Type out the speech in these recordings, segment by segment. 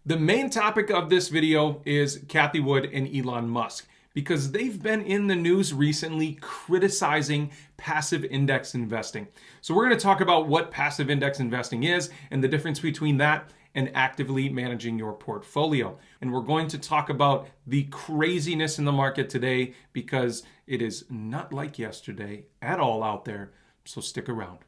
The main topic of this video is Cathie Wood and Elon Musk, because they've been in the news recently criticizing passive index investing. So we're going to talk about what passive index investing is and the difference between that and actively managing your portfolio. And we're going to talk about the craziness in the market today because it is not like yesterday at all out there. So stick around.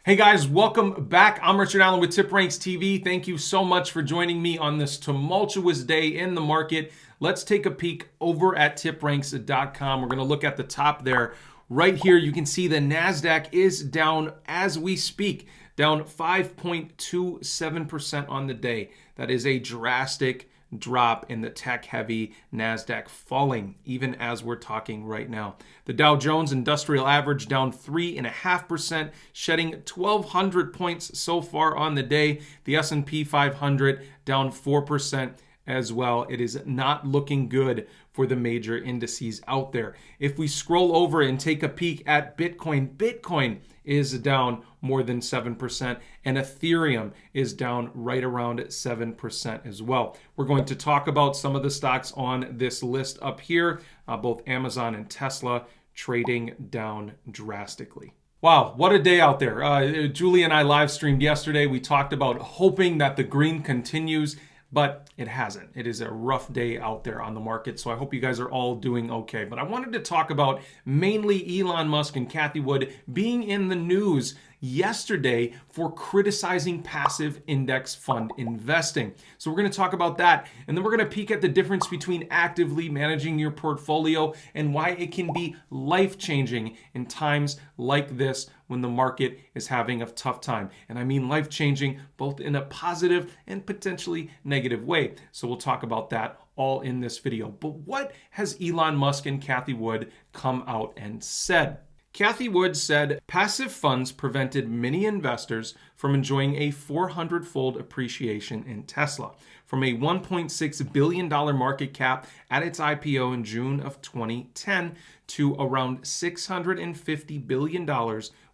Hey guys, welcome back. I'm Richard Allen with TipRanks TV. Thank you so much for joining me on this tumultuous day in the market. Let's take a peek over at TipRanks.com. We're going to look at the top there. Right here, you can see the NASDAQ is down as we speak, down 5.27% on the day. That is a drastic drop in the tech-heavy NASDAQ, falling even as we're talking right now. The Dow Jones Industrial Average down 3.5%, shedding 1,200 points so far on the day. The S&P 500 down 4% as well. It is not looking good for the major indices out there. If we scroll over and take a peek at Bitcoin is down more than 7%, and Ethereum is down right around 7% as well. We're going to talk about some of the stocks on this list up here, both Amazon and Tesla trading down drastically. Wow, what a day out there. Julie and I live streamed yesterday. We talked about hoping that the green continues, but it hasn't. It is a rough day out there on the market, so I hope you guys are all doing okay. But I wanted to talk about mainly Elon Musk and Cathie Wood being in the news yesterday for criticizing passive index fund investing. So we're going to talk about that, and then we're going to peek at the difference between actively managing your portfolio and why it can be life-changing in times like this when the market is having a tough time. And I mean life-changing both in a positive and potentially negative way. So we'll talk about that all in this video. But what has Elon Musk and Cathie Wood come out and said? Cathie Wood said passive funds prevented many investors from enjoying a 400-fold appreciation in Tesla, from a $1.6 billion market cap at its IPO in June of 2010 to around $650 billion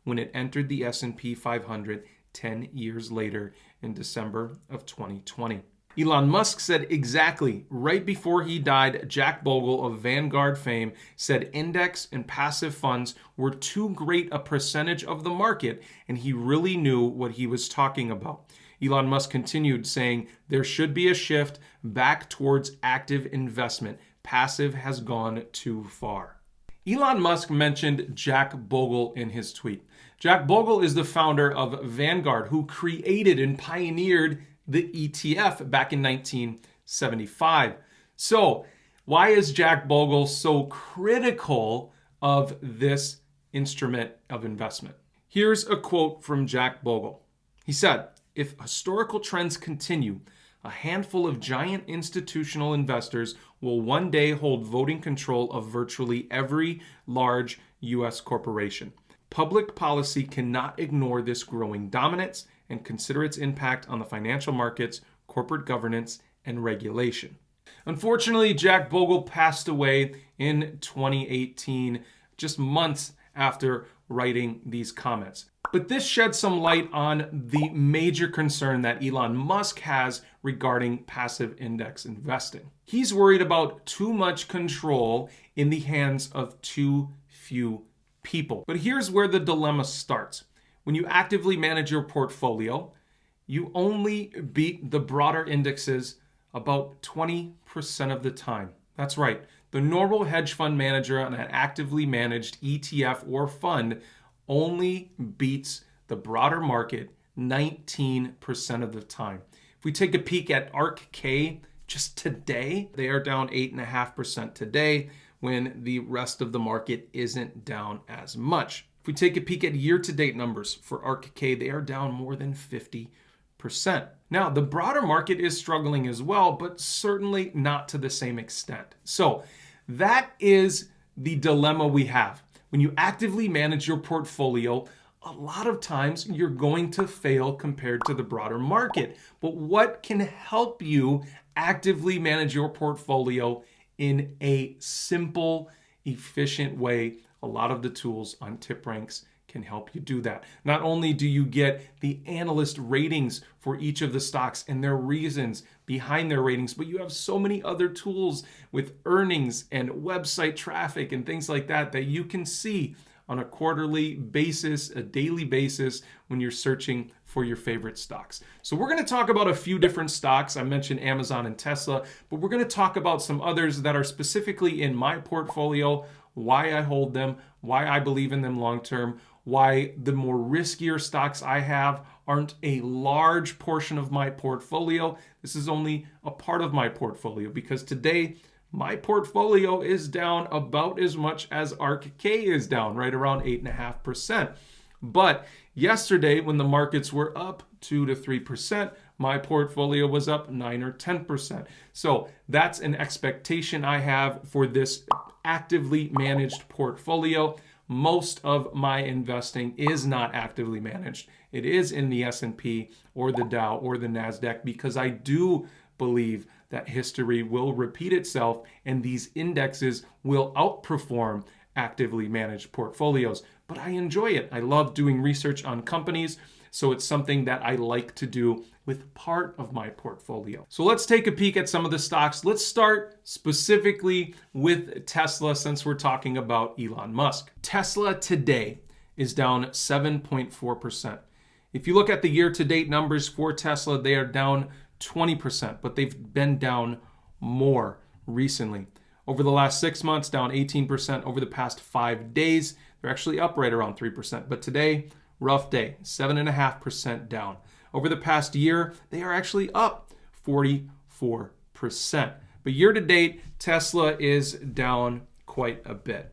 when it entered the S&P 500 10 years later in December of 2020. Elon Musk said exactly right before he died. Jack Bogle of Vanguard fame said index and passive funds were too great a percentage of the market, and he really knew what he was talking about. Elon Musk continued saying there should be a shift back towards active investment. Passive has gone too far. Elon Musk mentioned Jack Bogle in his tweet. Jack Bogle is the founder of Vanguard, who created and pioneered the ETF back in 1975. So why is Jack Bogle so critical of this instrument of investment? Here's a quote from Jack Bogle. He said, "If historical trends continue, a handful of giant institutional investors will one day hold voting control of virtually every large U.S. corporation. Public policy cannot ignore this growing dominance and consider its impact on the financial markets, corporate governance, and regulation." Unfortunately, Jack Bogle passed away in 2018, just months after writing these comments. But this sheds some light on the major concern that Elon Musk has regarding passive index investing. He's worried about too much control in the hands of too few people. But here's where the dilemma starts. When you actively manage your portfolio, you only beat the broader indexes about 20% of the time. That's right. The normal hedge fund manager on an actively managed ETF or fund only beats the broader market 19% of the time. If we take a peek at ARKK just today, they are down 8.5% today when the rest of the market isn't down as much. If we take a peek at year-to-date numbers for ARKK, they are down more than 50%. Now, the broader market is struggling as well, but certainly not to the same extent. So that is the dilemma we have. When you actively manage your portfolio, a lot of times you're going to fail compared to the broader market. But what can help you actively manage your portfolio in a simple, efficient way? A lot of the tools on TipRanks can help you do that. Not only do you get the analyst ratings for each of the stocks and their reasons behind their ratings, but you have so many other tools with earnings and website traffic and things like that that you can see on a quarterly basis, a daily basis when you're searching for your favorite stocks. So we're going to talk about a few different stocks. I mentioned Amazon and Tesla, but we're going to talk about some others that are specifically in my portfolio, why I hold them, why I believe in them long term, why the more riskier stocks I have aren't a large portion of my portfolio. This is only a part of my portfolio because today my portfolio is down about as much as ARKK is down, right around 8.5%. But yesterday, when the markets were up 2 to 3%, my portfolio was up 9 or 10%. So that's an expectation I have for this actively managed portfolio. Most of my investing is not actively managed. It is in the S&P or the Dow or the NASDAQ because I do believe that history will repeat itself and these indexes will outperform actively managed portfolios. But I enjoy it. I love doing research on companies, so it's something that I like to do with part of my portfolio. So let's take a peek at some of the stocks. Let's start specifically with Tesla since we're talking about Elon Musk. Tesla today is down 7.4%. If you look at the year-to-date numbers for Tesla, they are down 20%, but they've been down more recently. Over the last 6 months, down 18%. Over the past 5 days, they're actually up right around 3%. But today, rough day, 7.5% down. Over the past year, they are actually up 44%. But year to date, Tesla is down quite a bit.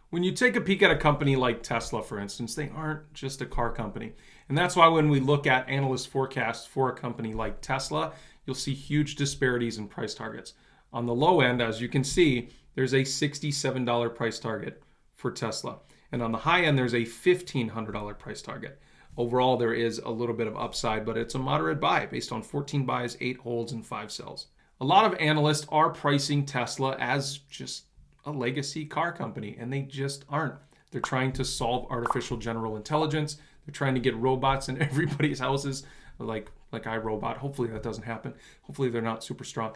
When you take a peek at a company like Tesla, for instance, they aren't just a car company. And that's why when we look at analyst forecasts for a company like Tesla, you'll see huge disparities in price targets. On the low end, as you can see, there's a $67 price target for Tesla. And on the high end, there's a $1,500 price target. Overall, there is a little bit of upside, but it's a moderate buy based on 14 buys, 8 holds, and 5 sells. A lot of analysts are pricing Tesla as just a legacy car company, and they just aren't. They're trying to solve artificial general intelligence. They're trying to get robots in everybody's houses, like iRobot. Hopefully that doesn't happen. Hopefully they're not super strong.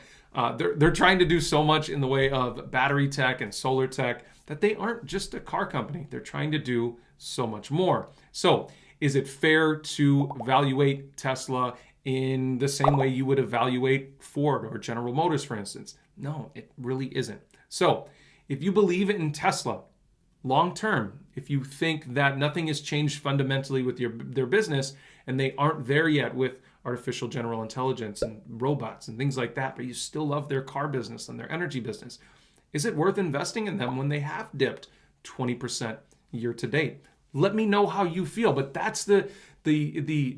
They're trying to do so much in the way of battery tech and solar tech that they aren't just a car company. They're trying to do so much more. So is it fair to evaluate Tesla in the same way you would evaluate Ford or General Motors, for instance? No, it really isn't. So if you believe in Tesla long term, if you think that nothing has changed fundamentally with their business and they aren't there yet with artificial general intelligence and robots and things like that, but you still love their car business and their energy business, is it worth investing in them when they have dipped 20% year to date? Let me know how you feel, but that's the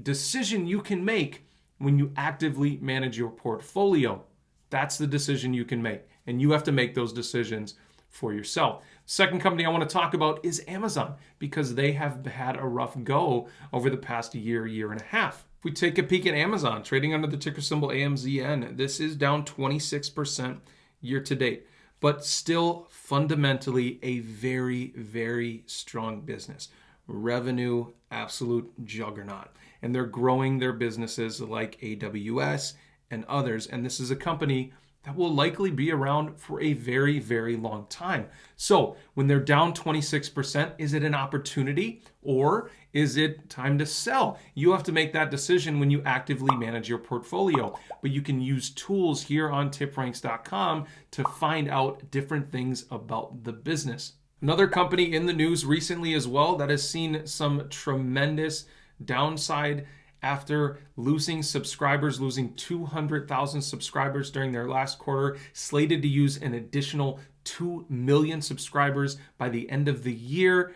decision you can make when you actively manage your portfolio. That's the decision you can make, and you have to make those decisions for yourself. Second company I want to talk about is Amazon, because they have had a rough go over the past year and a half. If we take a peek at Amazon, trading under the ticker symbol AMZN, this is down 26% year to date, but still fundamentally a very, very strong business. Revenue, absolute juggernaut. And they're growing their businesses like AWS and others. And this is a company that will likely be around for a very, very long time. So when they're down 26%, is it an opportunity or is it time to sell? You have to make that decision when you actively manage your portfolio. But you can use tools here on TipRanks.com to find out different things about the business. Another company in the news recently as well that has seen some tremendous downside after losing subscribers, losing 200,000 subscribers during their last quarter, slated to use an additional 2 million subscribers by the end of the year.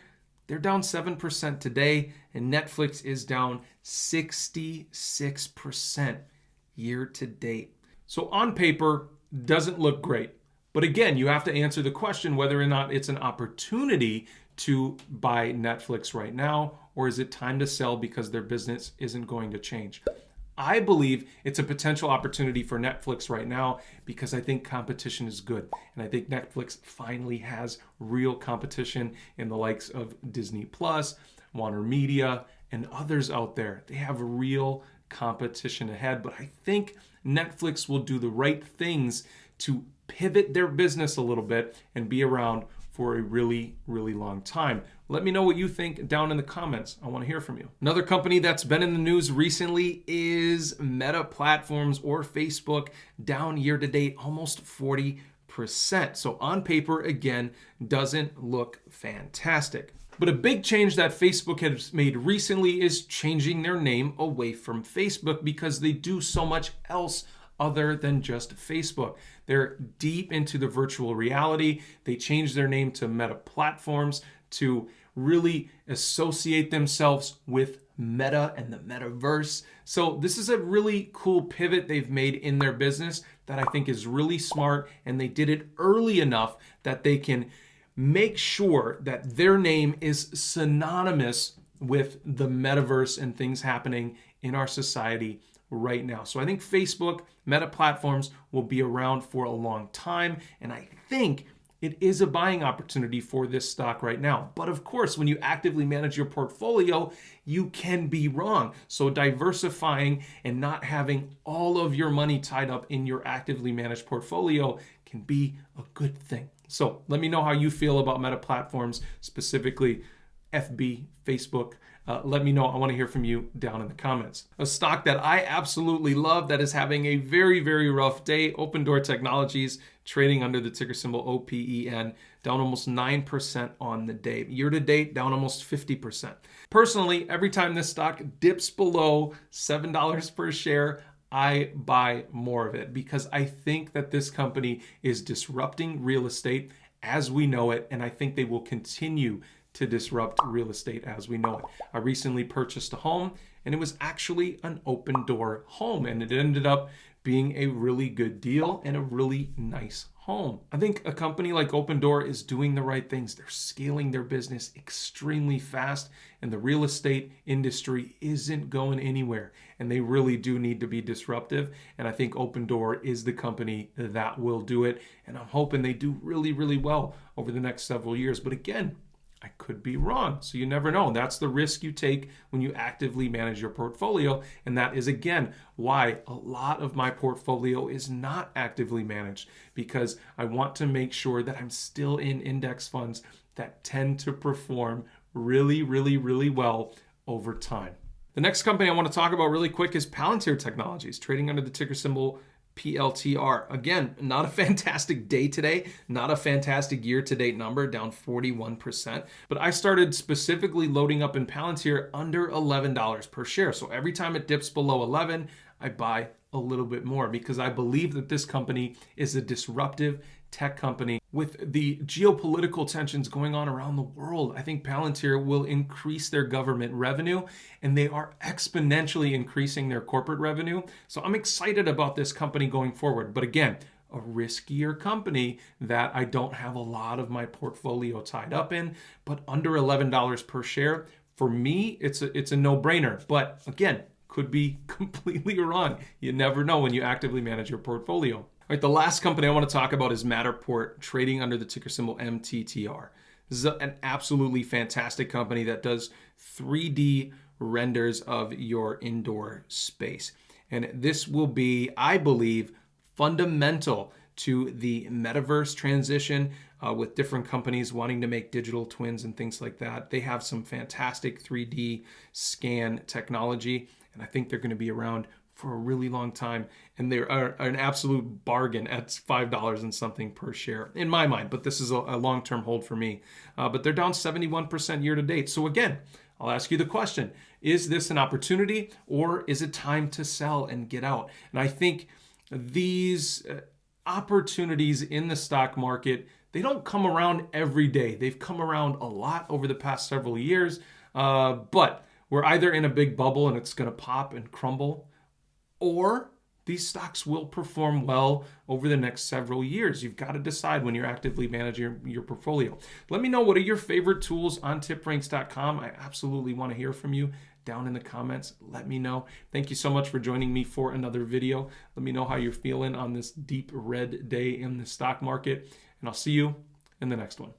They're down 7% today, and Netflix is down 66% year to date. So on paper, doesn't look great. But again, you have to answer the question whether or not it's an opportunity to buy Netflix right now, or is it time to sell because their business isn't going to change? I believe it's a potential opportunity for Netflix right now because I think competition is good. And I think Netflix finally has real competition in the likes of Disney Plus, Warner Media, and others out there. They have real competition ahead, but I think Netflix will do the right things to pivot their business a little bit and be around for a really, really long time. Let me know what you think down in the comments. I want to hear from you. Another company that's been in the news recently is Meta Platforms, or Facebook, down year to date almost 40%. So on paper, again, doesn't look fantastic. But a big change that Facebook has made recently is changing their name away from Facebook, because they do so much else other than just Facebook. They're deep into the virtual reality. They changed their name to Meta Platforms to really associate themselves with Meta and the metaverse. So this is a really cool pivot they've made in their business that I think is really smart, and they did it early enough that they can make sure that their name is synonymous with the metaverse and things happening in our society right now. So I think Facebook, Meta Platforms will be around for a long time, and I think it is a buying opportunity for this stock right now. But of course, when you actively manage your portfolio, you can be wrong. So diversifying and not having all of your money tied up in your actively managed portfolio can be a good thing. So let me know how you feel about Meta Platforms, specifically FB, Facebook. Let me know. I want to hear from you down in the comments. A stock that I absolutely love that is having a very, very rough day, Open Door Technologies, trading under the ticker symbol OPEN, down almost 9% on the day. Year to date, down almost 50%. Personally, every time this stock dips below $7 per share, I buy more of it, because I think that this company is disrupting real estate as we know it, and I think they will continue to disrupt real estate as we know it. I recently purchased a home, and it was actually an open door home, and it ended up being a really good deal and a really nice home. I think a company like Open Door is doing the right things. They're scaling their business extremely fast, and the real estate industry isn't going anywhere, and they really do need to be disruptive, and I think Open Door is the company that will do it, and I'm hoping they do really, really well over the next several years. But again, I could be wrong, so you never know. That's the risk you take when you actively manage your portfolio, and that is, again, why a lot of my portfolio is not actively managed, because I want to make sure that I'm still in index funds that tend to perform really, really, really well over time. The next company I want to talk about really quick is Palantir Technologies, trading under the ticker symbol PLTR. Again, not a fantastic day today, not a fantastic year-to-date number, down 41%. But I started specifically loading up in Palantir under $11 per share. So every time it dips below 11, I buy a little bit more, because I believe that this company is a disruptive tech company. With the geopolitical tensions going on around the world, I think Palantir will increase their government revenue, and they are exponentially increasing their corporate revenue. So I'm excited about this company going forward. But again, a riskier company that I don't have a lot of my portfolio tied up in, but under $11 per share, for me, it's a no-brainer. But again, could be completely wrong. You never know when you actively manage your portfolio. All right, the last company I want to talk about is Matterport, trading under the ticker symbol MTTR. This is an absolutely fantastic company that does 3D renders of your indoor space. And this will be, I believe, fundamental to the metaverse transition, with different companies wanting to make digital twins and things like that. They have some fantastic 3D scan technology, and I think they're going to be around for a really long time, and they are an absolute bargain at $5 and something per share in my mind, but this is a long-term hold for me. But they're down 71% year to date. So again, I'll ask you the question, is this an opportunity, or is it time to sell and get out? And I think these opportunities in the stock market, they don't come around every day. They've come around a lot over the past several years, but we're either in a big bubble and it's going to pop and crumble, or these stocks will perform well over the next several years. You've got to decide when you're actively managing your portfolio. Let me know, what are your favorite tools on TipRanks.com? I absolutely want to hear from you down in the comments. Let me know. Thank you so much for joining me for another video. Let me know how you're feeling on this deep red day in the stock market, and I'll see you in the next one.